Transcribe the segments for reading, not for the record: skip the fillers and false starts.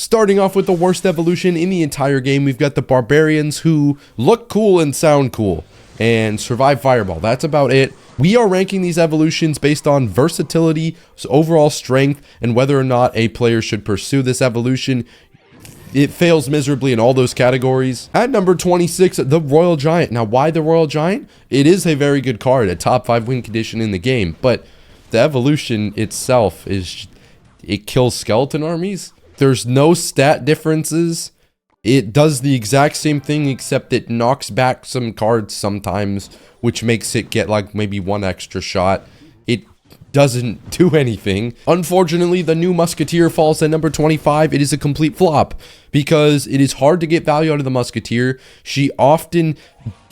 Starting off with the worst evolution in the entire game, we've got the Barbarians, who look cool and sound cool and survive Fireball. That's about it. We are ranking these evolutions based on versatility, so overall strength, and whether or not a player should pursue this evolution. It fails miserably in all those categories. At number 26, the Royal Giant. Now, why the Royal Giant? It is a very good card, a top 5 win condition in the game, but the evolution itself it kills skeleton armies. There's no stat differences. It does the exact same thing, except it knocks back some cards sometimes, which makes it get like maybe one extra shot. It doesn't do anything. Unfortunately, the new Musketeer falls at number 25. It is a complete flop because it is hard to get value out of the Musketeer. She often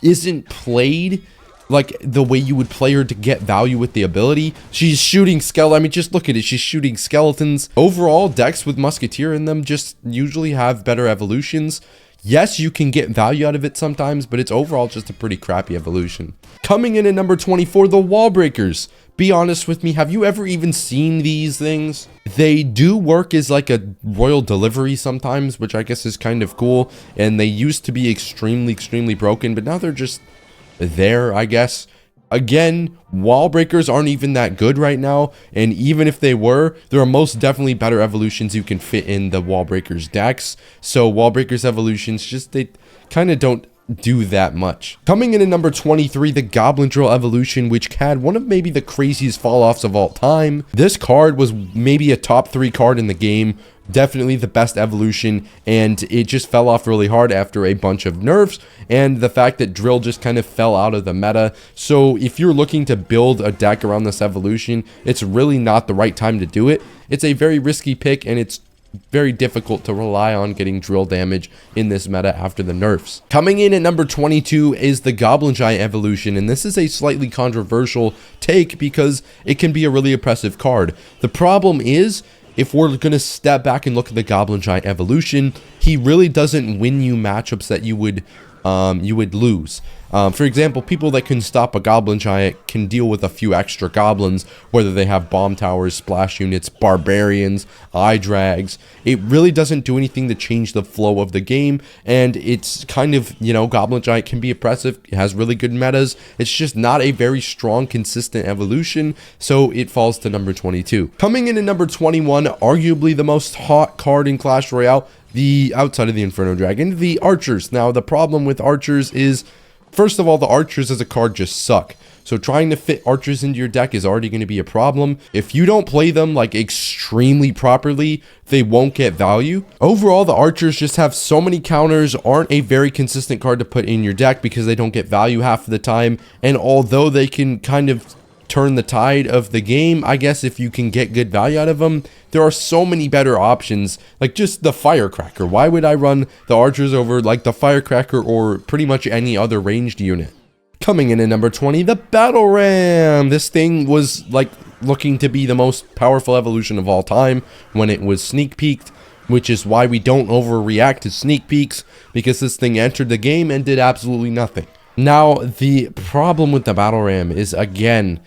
isn't played like the way you would play her to get value with the ability. She's shooting I mean, just look at it. She's shooting skeletons. Overall, decks with Musketeer in them just usually have better evolutions. Yes, you can get value out of it sometimes, but it's overall just a pretty crappy evolution. Coming in at number 24, the Wall Breakers. Be honest with me, have you ever even seen these things? They do work as like a royal delivery sometimes, which I guess is kind of cool. And they used to be extremely broken, but now they're just there, I guess. Again, Wall Breakers aren't even that good right now, and even if they were, there are most definitely better evolutions you can fit in the Wall Breakers decks. So Wall Breakers evolutions they kind of don't do that much. Coming in at number 23, the Goblin Drill evolution, which had one of maybe the craziest fall-offs of all time. This card was maybe a top 3 card in the game, definitely the best evolution, and it just fell off really hard after a bunch of nerfs and the fact that Drill just kind of fell out of the meta. So if you're looking to build a deck around this evolution, it's really not the right time to do it. It's a very risky pick, and it's very difficult to rely on getting drill damage in this meta after the nerfs. Coming in at number 22 is the Goblin Giant evolution, and this is a slightly controversial take because it can be a really oppressive card. The problem is, if we're going to step back and look at the Goblin Giant evolution, he really doesn't win you matchups that you would lose. For example, people that can stop a Goblin Giant can deal with a few extra goblins, whether they have bomb towers, splash units, barbarians, eye drags. It really doesn't do anything to change the flow of the game, and it's kind of, Goblin Giant can be oppressive. It has really good metas. It's just not a very strong, consistent evolution, so it falls to number 22. Coming in at number 21, arguably the most hot card in Clash Royale, outside of the Inferno Dragon, the Archers. Now, the problem with Archers is, first of all, the Archers as a card just suck. So trying to fit Archers into your deck is already going to be a problem. If you don't play them like extremely properly, they won't get value. Overall, the Archers just have so many counters, aren't a very consistent card to put in your deck because they don't get value half of the time. And although they can kind of turn the tide of the game, I guess, if you can get good value out of them, there are so many better options, like just the Firecracker. Why would I run the Archers over like the Firecracker or pretty much any other ranged unit? Coming in at number 20, the Battle Ram. This thing was like looking to be the most powerful evolution of all time when it was sneak peeked, which is why we don't overreact to sneak peeks, because this thing entered the game and did absolutely nothing. Now, the problem with the Battle Ram is, again,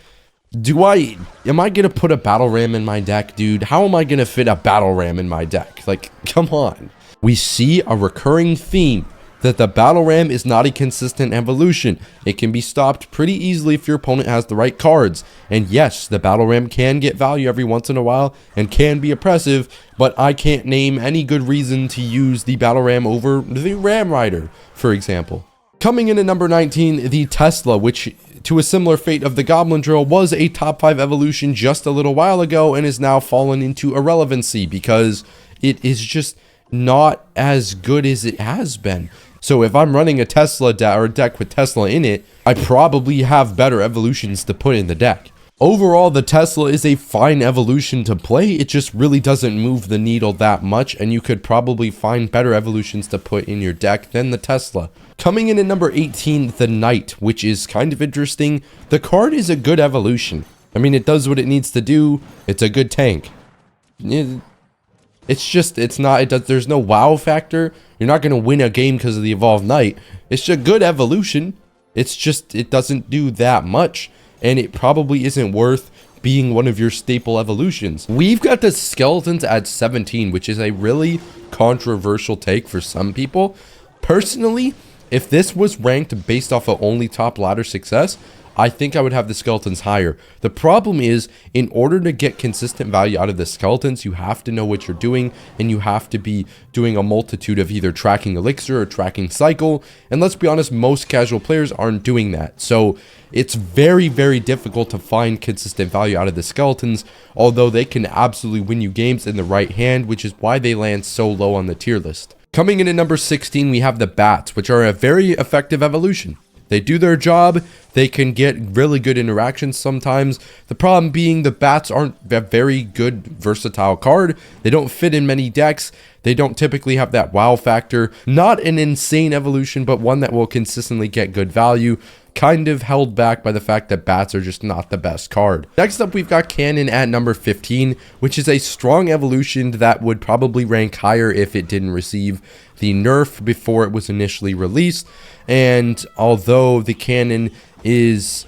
am I gonna put a Battle Ram in my deck, dude? How am I gonna fit a Battle Ram in my deck? Like, come on. We see a recurring theme that the Battle Ram is not a consistent evolution. It can be stopped pretty easily if your opponent has the right cards. And yes, the Battle Ram can get value every once in a while and can be oppressive, but I can't name any good reason to use the Battle Ram over the Ram Rider, for example. Coming in at number 19, the Tesla, which, to a similar fate of the Goblin Drill, was a top 5 evolution just a little while ago and is now fallen into irrelevancy because it is just not as good as it has been. So if I'm running a Tesla or a deck with Tesla in it, I probably have better evolutions to put in the deck. Overall, the Tesla is a fine evolution to play. It just really doesn't move the needle that much, and you could probably find better evolutions to put in your deck than the Tesla. Coming in at number 18, the Knight, which is kind of interesting. The card is a good evolution. I mean, it does what it needs to do. It's a good tank. There's no wow factor. You're not going to win a game because of the Evolved Knight. It's a good evolution. It's just, it doesn't do that much. And it probably isn't worth being one of your staple evolutions. We've got the skeletons at 17, which is a really controversial take for some people. Personally, if this was ranked based off of only top ladder success, I think I would have the skeletons higher. The problem is, in order to get consistent value out of the skeletons, you have to know what you're doing, and you have to be doing a multitude of either tracking elixir or tracking cycle. And let's be honest, most casual players aren't doing that. So it's very, very difficult to find consistent value out of the skeletons, although they can absolutely win you games in the right hand, which is why they land so low on the tier list. Coming in at number 16, we have the bats, which are a very effective evolution. They do their job. They can get really good interactions sometimes. The problem being the bats aren't a very good versatile card. They don't fit in many decks. They don't typically have that wow factor. Not an insane evolution, but one that will consistently get good value. Kind of held back by the fact that bats are just not the best card. Next up, we've got Cannon at number 15, which is a strong evolution that would probably rank higher if it didn't receive the nerf before it was initially released. And although the Cannon is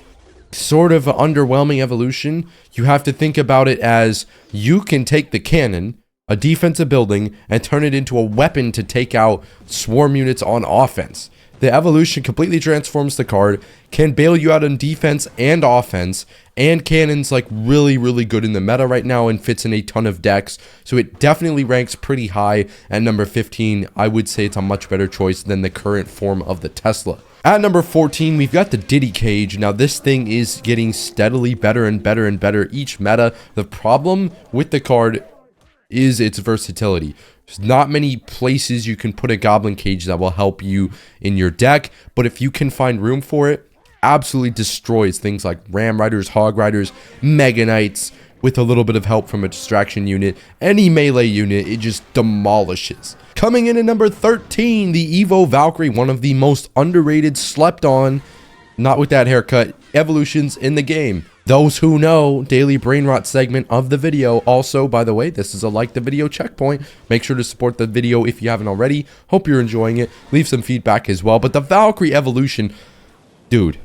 sort of an underwhelming evolution, you have to think about it as you can take the Cannon, a defensive building, and turn it into a weapon to take out swarm units on offense. The evolution completely transforms the card, can bail you out on defense and offense, and Cannon's like really, really good in the meta right now and fits in a ton of decks. So it definitely ranks pretty high at number 15. I would say it's a much better choice than the current form of the Tesla. At number 14, we've got the Diddy Cage. Now, this thing is getting steadily better and better and better each meta. The problem with the card is its versatility. There's not many places you can put a Goblin Cage that will help you in your deck, but if you can find room for it, absolutely destroys things like Ram Riders, Hog Riders, Mega Knights. With a little bit of help from a distraction unit, any melee unit, it just demolishes. Coming in at number 13, the Evo Valkyrie, one of the most underrated, slept on, not with that haircut, evolutions in the game. Those who know, daily brain rot segment of the video. Also, by the way, this is a like the video checkpoint. Make sure to support the video if you haven't already. Hope you're enjoying it. Leave some feedback as well. But the Valkyrie evolution, dude,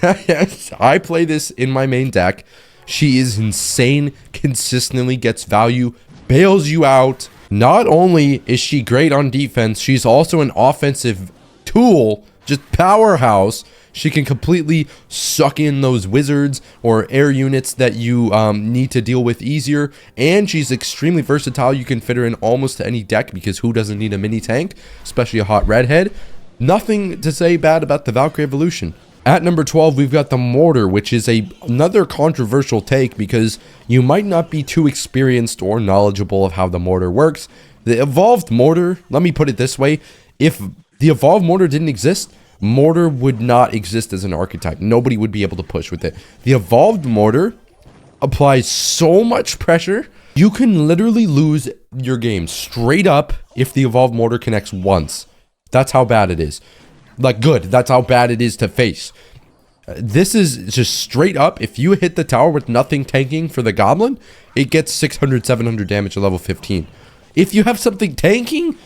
I play this in my main deck. She is insane, consistently gets value, bails you out. Not only is she great on defense, she's also an offensive tool, just powerhouse. She can completely suck in those wizards or air units that you need to deal with easier. And she's extremely versatile. You can fit her in almost any deck because who doesn't need a mini tank, especially a hot redhead. Nothing to say bad about the Valkyrie evolution. At number 12, we've got the Mortar, which is another controversial take because you might not be too experienced or knowledgeable of how the Mortar works. The evolved Mortar, let me put it this way, if the evolved Mortar didn't exist, Mortar would not exist as an archetype. Nobody would be able to push with it. The evolved Mortar applies so much pressure, you can literally lose your game straight up if the evolved Mortar connects once. That's how bad it is. Like, good. That's how bad it is to face. This is just straight up. If you hit the tower with nothing tanking for the Goblin, it gets 600, 700 damage at level 15. If you have something tanking,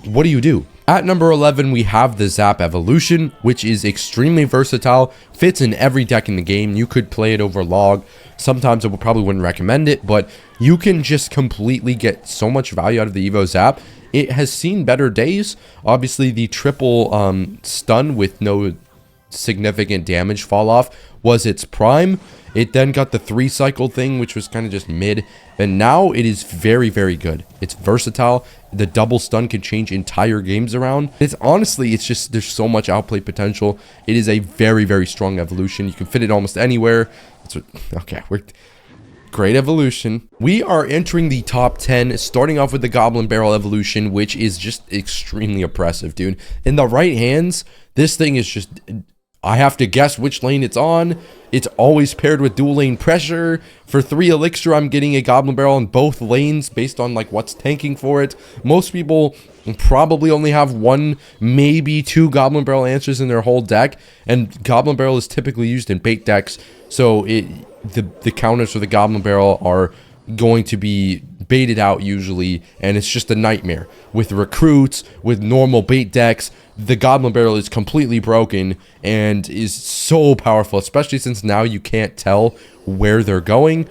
what do? At number 11, we have the Zap evolution, which is extremely versatile. Fits in every deck in the game. You could play it over log. Sometimes I probably wouldn't recommend it, but you can just completely get so much value out of the Evo Zap. It has seen better days. Obviously, the triple stun with no significant damage fall off was its prime. It then got the 3-cycle thing, which was kind of just mid. And now it is very, very good. It's versatile. The double stun can change entire games around. It's just, there's so much outplay potential. It is a very, very strong evolution. You can fit it almost anywhere. Great evolution. We are entering the top 10, starting off with the Goblin Barrel evolution, which is just extremely oppressive, dude. In the right hands, this thing is just, I have to guess which lane it's on. It's always paired with dual lane pressure. For 3 elixir, I'm getting a Goblin Barrel in both lanes based on like what's tanking for it. Most people probably only have 1, maybe 2 Goblin Barrel answers in their whole deck, and Goblin Barrel is typically used in bait decks, so the counters for the Goblin Barrel are going to be baited out usually, and it's just a nightmare. With recruits, with normal bait decks, the Goblin barrel is completely broken and is so powerful, especially since now you can't tell where they're going.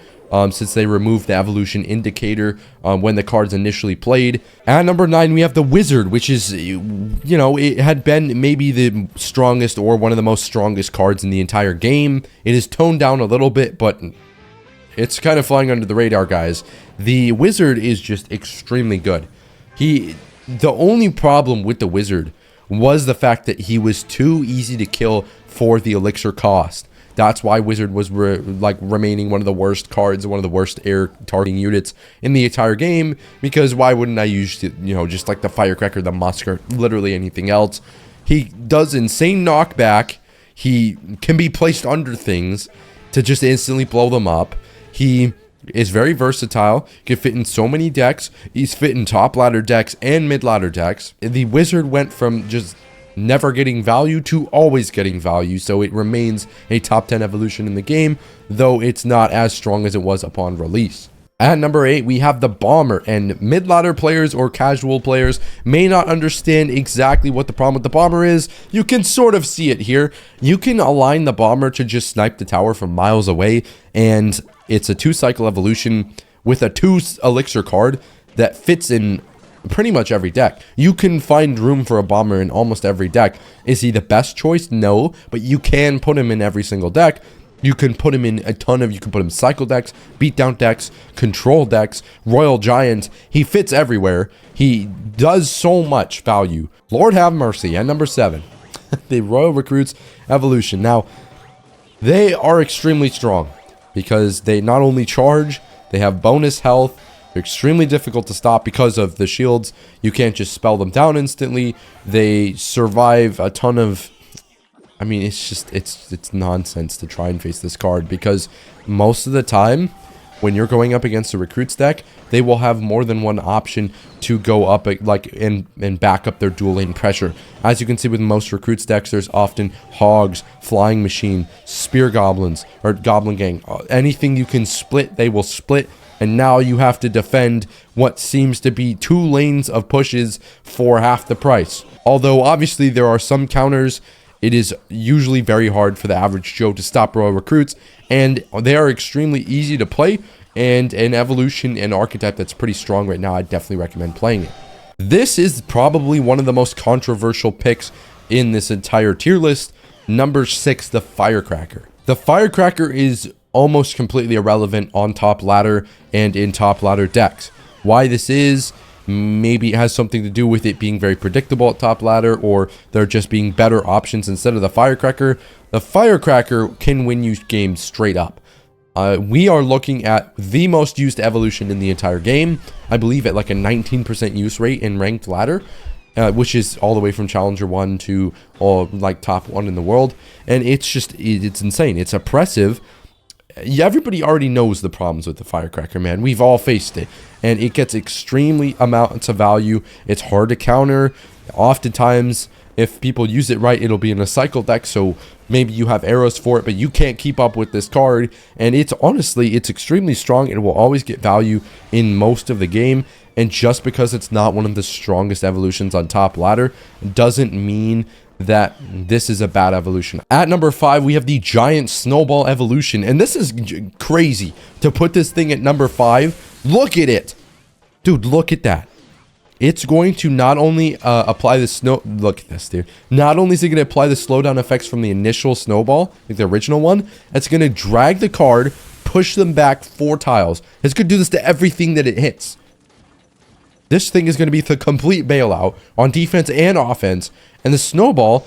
Since they removed the evolution indicator when the card's initially played. At number 9, we have the Wizard, which is, you know, it had been maybe the strongest or one of the most strongest cards in the entire game. It is toned down a little bit, but it's kind of flying under the radar, guys. The Wizard is just extremely good. The only problem with the Wizard was the fact that he was too easy to kill for the elixir cost. That's why Wizard was remaining one of the worst cards, one of the worst air targeting units in the entire game. Because why wouldn't I use, you know, just like the Firecracker, the Musk, or literally anything else? He does insane knockback. He can be placed under things to just instantly blow them up. He is very versatile, can fit in so many decks. He's fit in top ladder decks and mid ladder decks. The Wizard went from just never getting value to always getting value, so it remains a top 10 evolution in the game, though it's not as strong as it was upon release. At number 8, we have the Bomber, and mid-ladder players or casual players may not understand exactly what the problem with the Bomber is. You can sort of see it here. You can align the Bomber to just snipe the tower from miles away, and it's a 2-cycle evolution with a 2 elixir card that fits in pretty much every deck. You can find room for a Bomber in almost every deck. Is he the best choice? No, but you can put him in every single deck. You can put him in you can put him in cycle decks, beatdown decks, control decks, Royal Giant. He fits everywhere. He does so much value. Lord have mercy. At number 7, the Royal Recruits Evolution. Now, they are extremely strong because they not only charge, they have bonus health. They're extremely difficult to stop because of the shields. You can't just spell them down instantly. They survive a ton of... I mean, it's just... It's nonsense to try and face this card because most of the time, when you're going up against a recruits deck, they will have more than one option to go up and back up their dual lane pressure. As you can see with most recruits decks, there's often Hogs, Flying Machine, Spear Goblins, or Goblin Gang. Anything you can split, they will split. And now you have to defend what seems to be 2 lanes of pushes for half the price. Although, obviously, there are some counters. It is usually very hard for the average Joe to stop Royal Recruits. And they are extremely easy to play. And an evolution and archetype that's pretty strong right now. I definitely recommend playing it. This is probably one of the most controversial picks in this entire tier list. Number 6, the Firecracker. The Firecracker is almost completely irrelevant on top ladder and in top ladder decks. Why this is, maybe it has something to do with it being very predictable at top ladder, or there just being better options instead of the Firecracker. The Firecracker can win you games straight up. We are looking at the most used evolution in the entire game. I believe at like a 19% use rate in ranked ladder. Which is all the way from Challenger 1 to like top 1 in the world. And it's insane. It's oppressive. Everybody already knows the problems with the Firecracker, man. We've all faced it. And it gets extremely amounts of value. It's hard to counter. Oftentimes, if people use it right, it'll be in a cycle deck. So maybe you have arrows for it, but you can't keep up with this card. And it's extremely strong. It will always get value in most of the game. And just because it's not one of the strongest evolutions on top ladder doesn't mean that this is a bad evolution. At number 5, we have the Giant Snowball evolution. And this is crazy to put this thing at number 5. Look at it. Dude, look at that. It's going to not only apply the look at this, dude. Not only is it going to apply the slowdown effects from the initial Snowball, like the original one, it's going to drag the card, push them back 4 tiles. It's going to do this to everything that it hits. This thing is going to be the complete bailout on defense and offense. And the Snowball,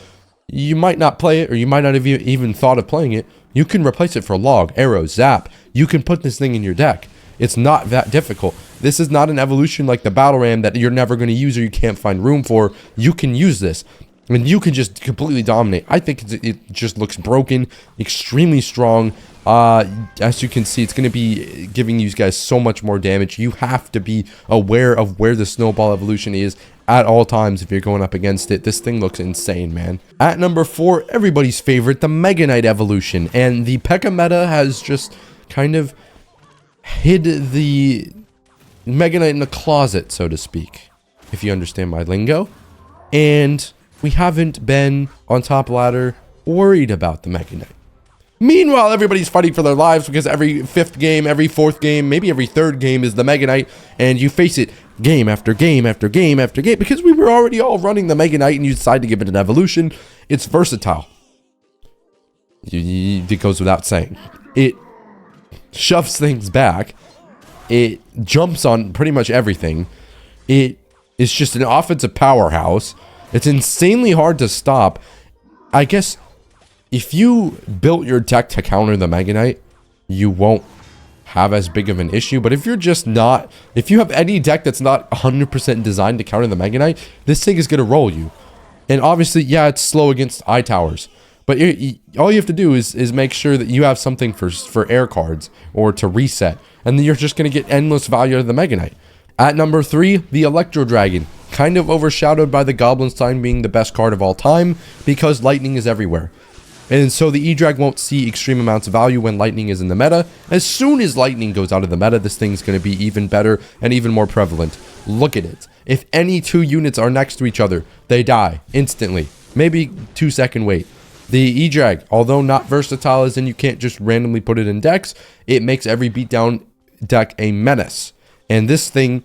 you might not play it, or you might not have even thought of playing it. You can replace it for Log, Arrow, Zap. You can put this thing in your deck. It's not that difficult. This is not an evolution like the Battle Ram that you're never going to use or you can't find room for. You can use this. And you can just completely dominate. I think it just looks broken, extremely strong. As you can see, it's going to be giving you guys so much more damage. You have to be aware of where the Snowball evolution is at all times if you're going up against it. This thing looks insane, man. At number 4, everybody's favorite, the Mega Knight evolution. And the pekka meta has just kind of hid the Mega Knight in the closet, so to speak, if you understand my lingo. And we haven't been on top ladder worried about the Mega Knight. Meanwhile, everybody's fighting for their lives because every 5th game, every 4th game, maybe every 3rd game is the Mega Knight, and you face it game after game after game after game because we were already all running the Mega Knight and you decide to give it an evolution. It's versatile. It goes without saying. It shoves things back. It jumps on pretty much everything. It is just an offensive powerhouse. It's insanely hard to stop. I guess if you built your deck to counter the Mega Knight, you won't have as big of an issue. But if you're just not, if you have any deck that's not 100% designed to counter the Mega Knight, this thing is going to roll you. And obviously, yeah, it's slow against eye towers. But all you have to do is make sure that you have something for air cards or to reset. And then you're just going to get endless value out of the Mega Knight. At number 3, the Electro Dragon. Kind of overshadowed by the Goblin Sign being the best card of all time because lightning is everywhere. And so the E-Drag won't see extreme amounts of value when lightning is in the meta. As soon as lightning goes out of the meta, this thing's going to be even better and even more prevalent. Look at it. If any 2 units are next to each other, they die instantly. Maybe 2-second wait. The E-Drag, although not versatile as in you can't just randomly put it in decks, it makes every beatdown deck a menace. And this thing,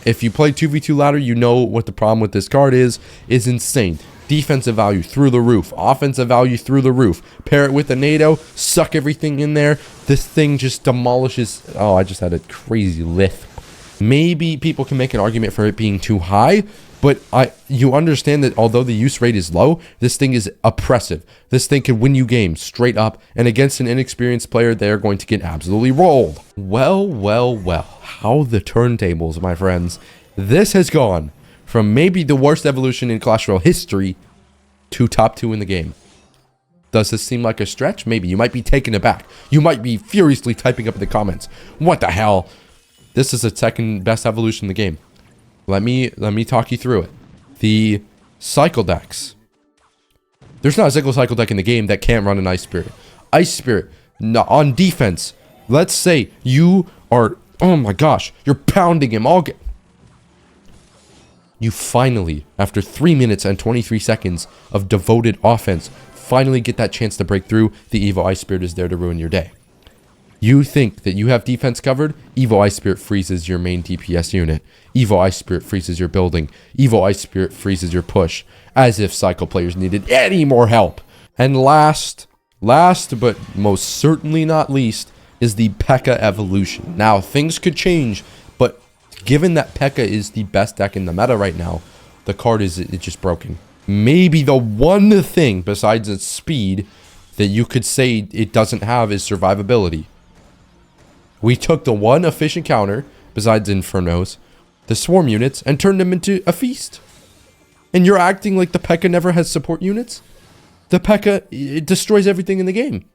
if you play 2v2 ladder, you know what the problem with this card is insane. Defensive value through the roof. Offensive value through the roof. Pair it with a NATO. Suck everything in there. This thing just demolishes. Oh, I just had a crazy lift. Maybe people can make an argument for it being too high. But you understand that although the use rate is low, this thing is oppressive. This thing can win you games straight up. And against an inexperienced player, they are going to get absolutely rolled. Well, well, well. How the turntables, my friends. This has gone from maybe the worst evolution in Clash Royale history to top 2 in the game. Does this seem like a stretch? Maybe. You might be taken aback. You might be furiously typing up in the comments. What the hell? This is the 2nd best evolution in the game. Let me talk you through it. The cycle decks. There's not a single cycle deck in the game that can't run an Ice Spirit. Ice Spirit, on defense, let's say you are, oh my gosh, you're pounding him all game. You finally, after 3 minutes and 23 seconds of devoted offense, finally get that chance to break through. The Evo Ice Spirit is there to ruin your day. You think that you have defense covered? Evo Ice Spirit freezes your main DPS unit. Evo Ice Spirit freezes your building. Evo Ice Spirit freezes your push. As if cycle players needed any more help. And last but most certainly not least, is the Pekka evolution. Now, things could change, but given that Pekka is the best deck in the meta right now, the card is just broken. Maybe the one thing besides its speed that you could say it doesn't have is survivability. We took the one efficient counter, besides Infernos, the swarm units, and turned them into a feast. And you're acting like the Pekka never has support units? The Pekka, it destroys everything in the game.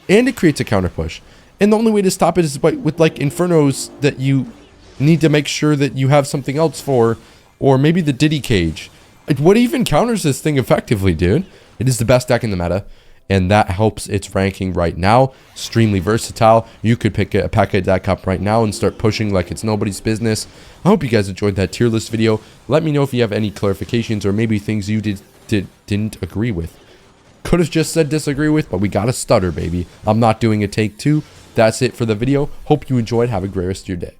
And it creates a counter push. And the only way to stop it is with like Infernos that you need to make sure that you have something else for. Or maybe the Diddy Cage. What even counters this thing effectively, dude? It is the best deck in the meta. And that helps its ranking right now. Extremely versatile. You could pick a Pekka deck up right now and start pushing like it's nobody's business. I hope you guys enjoyed that tier list video. Let me know if you have any clarifications or maybe things you didn't agree with. Could have just said disagree with, but we got to stutter, baby. I'm not doing a take 2. That's it for the video. Hope you enjoyed. Have a great rest of your day.